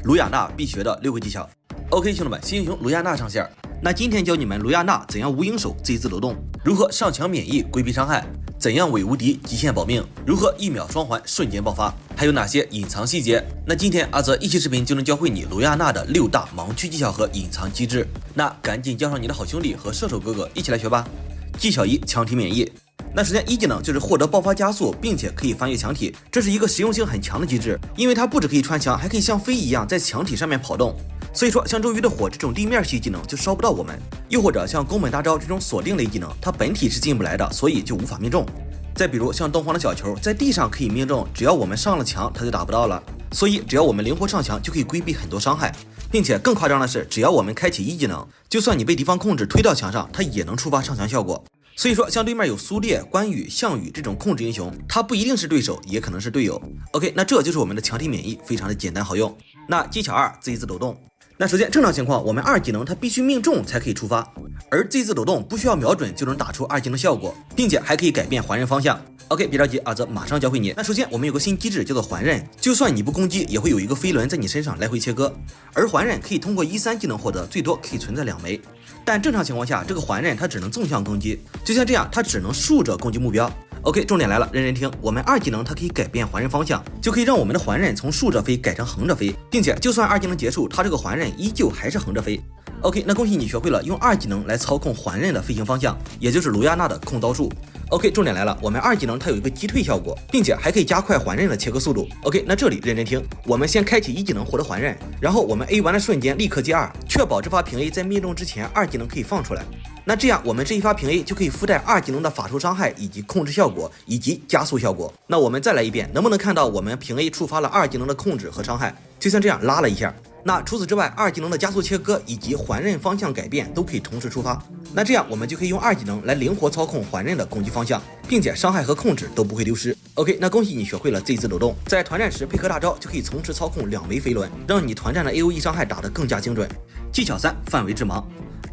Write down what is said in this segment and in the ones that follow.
卢亚娜必学的6个技巧。OK， 兄弟们，新英雄卢亚娜上线。那今天教你们卢亚娜怎样无影手 Z 字抖动，如何上墙免疫规避伤害，怎样伪无敌极限保命，如何1秒双环瞬间爆发，还有哪些隐藏细节？那今天阿泽一期视频就能教会你卢亚娜的6大盲区技巧和隐藏机制。那赶紧叫上你的好兄弟和射手哥哥一起来学吧。技巧1：墙体免疫。那首先一技能就是获得爆发加速，并且可以翻越墙体，这是一个实用性很强的机制，因为它不只可以穿墙，还可以像飞一样在墙体上面跑动。所以说像周瑜的火这种地面系技能就烧不到我们，又或者像宫本大招这种锁定类技能，它本体是进不来的，所以就无法命中。再比如像东皇的小球，在地上可以命中，只要我们上了墙，它就打不到了。所以只要我们灵活上墙，就可以规避很多伤害，并且更夸张的是，只要我们开启一技能，就算你被敌方控制推到墙上，它也能触发上墙效果。所以说像对面有苏烈、关羽、项羽这种控制英雄，他不一定是对手，也可能是队友。OK， 那这就是我们的墙体免疫，非常的简单好用。那技巧2： Z 字抖动。那首先正常情况，我们2技能它必须命中才可以触发，而 Z 字抖动不需要瞄准就能打出2技能效果，并且还可以改变环刃方向。OK， 别着急，阿泽马上教会你。那首先我们有个新机制叫做环刃，就算你不攻击，也会有一个飞轮在你身上来回切割，而环刃可以通过1、3技能获得，最多可以存在2枚。但正常情况下，这个环刃它只能纵向攻击，就像这样，它只能竖着攻击目标。OK， 重点来了，认真听，我们2技能它可以改变环刃方向，就可以让我们的环刃从竖着飞改成横着飞，并且就算2技能结束，它这个环刃依旧还是横着飞。OK， 那恭喜你学会了用2技能来操控环刃的飞行方向，也就是卢亚娜的控刀术。OK， 重点来了，我们2技能它有一个击退效果，并且还可以加快环刃的切割速度。OK， 那这里认真听，我们先开启1技能获得环刃，然后我们 A 完的瞬间立刻接2，确保这发平 A 在命中之前2技能可以放出来。那这样我们这一发平 A 就可以附带2技能的法术伤害以及控制效果以及加速效果。那我们再来一遍，能不能看到我们平 A 触发了2技能的控制和伤害，就像这样拉了一下。那除此之外，2技能的加速切割以及环刃方向改变都可以同时触发。那这样我们就可以用2技能来灵活操控环刃的攻击方向，并且伤害和控制都不会丢失。OK， 那恭喜你学会了 Z 字抖动，在团战时配合大招就可以同时操控2枚飞轮，让你团战的 AOE 伤害打得更加精准。技巧3：范围致盲。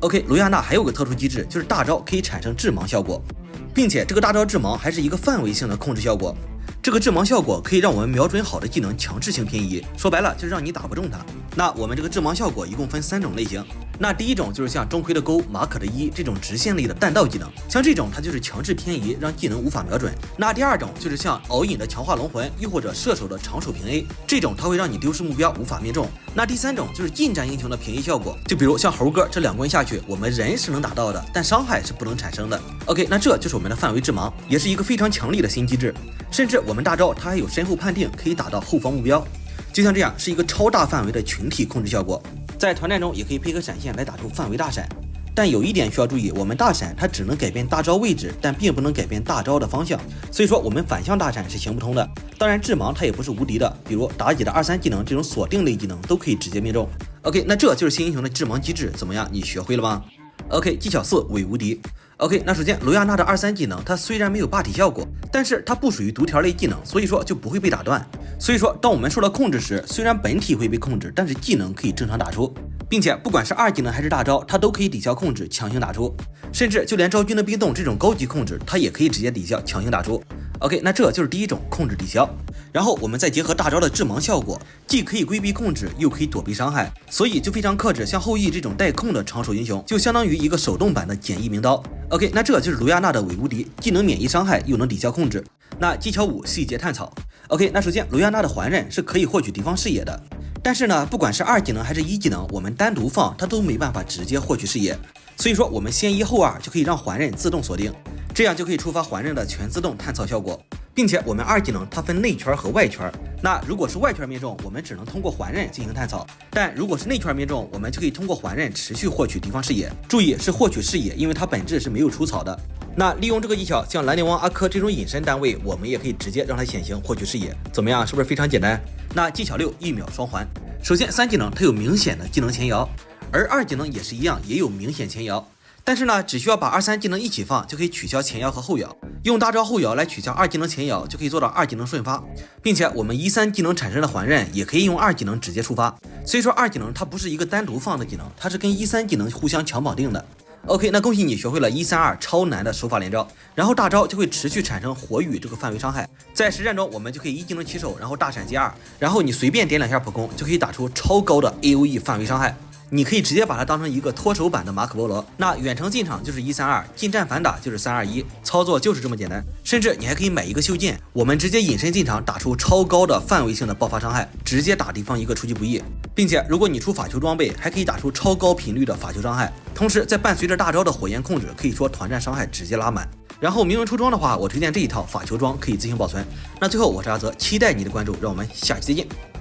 OK， 卢亚娜还有个特殊机制，就是大招可以产生致盲效果，并且这个大招致盲还是一个范围性的控制效果。这个致盲效果可以让我们瞄准好的技能强制性偏移，说白了就是让你打不中它。那我们这个致盲效果一共分3种类型。那第一种就是像钟馗的钩、马可的一这种直线类的弹道技能，像这种它就是强制偏移，让技能无法瞄准。那第二种就是像敖隐的强化龙魂，又或者射手的长手平 A， 这种它会让你丢失目标，无法命中。那第三种就是近战英雄的平 A 效果，就比如像猴哥这2棍下去，我们人是能打到的，但伤害是不能产生的。OK， 那这就是我们的范围致盲，也是一个非常强力的新机制。甚至我们大招它还有身后判定，可以打到后方目标，就像这样是一个超大范围的群体控制效果。在团战中也可以配合闪现来打出范围大闪，但有一点需要注意，我们大闪它只能改变大招位置，但并不能改变大招的方向，所以说我们反向大闪是行不通的。当然致盲它也不是无敌的，比如妲己的2、3技能这种锁定类技能都可以直接命中。OK， 那这就是新英雄的致盲机制，怎么样？你学会了吗？OK， 技巧4：伪无敌。OK， 那首先卢亚娜的2、3技能它虽然没有霸体效果，但是它不属于独条类技能，所以说就不会被打断。所以说当我们受到控制时，虽然本体会被控制，但是技能可以正常打出，并且不管是2技能还是大招，它都可以抵消控制强行打出，甚至就连昭君的冰冻这种高级控制，它也可以直接抵消强行打出。OK， 那这就是第一种控制抵消。然后我们再结合大招的致盲效果，既可以规避控制，又可以躲避伤害，所以就非常克制像后羿这种带控的长手英雄，就相当于一个手动版的简易名刀。OK， 那这就是卢亚娜的伪无敌，既能免疫伤害，又能抵消控制。那技巧5：细节探草。OK， 那首先卢亚娜的环刃是可以获取敌方视野的，但是呢，不管是2技能还是1技能，我们单独放它都没办法直接获取视野，所以说我们先1后2就可以让环刃自动锁定，这样就可以触发环刃的全自动探草效果。并且我们2技能它分内圈和外圈，那如果是外圈命中，我们只能通过环刃进行探草，但如果是内圈命中，我们就可以通过环刃持续获取敌方视野。注意是获取视野，因为它本质是没有出草的。那利用这个技巧，像兰陵王阿珂这种隐身单位，我们也可以直接让它显形获取视野，怎么样？是不是非常简单？那技巧6： 1秒双环。首先3技能它有明显的技能前摇，而2技能也是一样，也有明显前摇。但是呢，只需要把2、3技能一起放，就可以取消前摇和后摇。用大招后摇来取消2技能前摇，就可以做到2技能顺发，并且我们1、3技能产生的环刃也可以用2技能直接触发。所以说2技能它不是一个单独放的技能，它是跟1、3技能互相强绑定的。OK， 那恭喜你学会了132超难的手法连招，然后大招就会持续产生火雨这个范围伤害。在实战中，我们就可以一技能起手，然后大闪击2，然后你随便点2下普攻，就可以打出超高的 AOE 范围伤害。你可以直接把它当成一个脱手版的马可波罗。那远程进场就是132，近战反打就是321，操作就是这么简单。甚至你还可以买一个袖剑，我们直接隐身进场，打出超高的范围性的爆发伤害，直接打敌方一个出其不意。并且如果你出法球装备，还可以打出超高频率的法球伤害，同时在伴随着大招的火焰控制，可以说团战伤害直接拉满。然后铭文出装的话，我推荐这一套法球装可以自行保存。那最后我是阿泽，期待你的关注，让我们下期再见。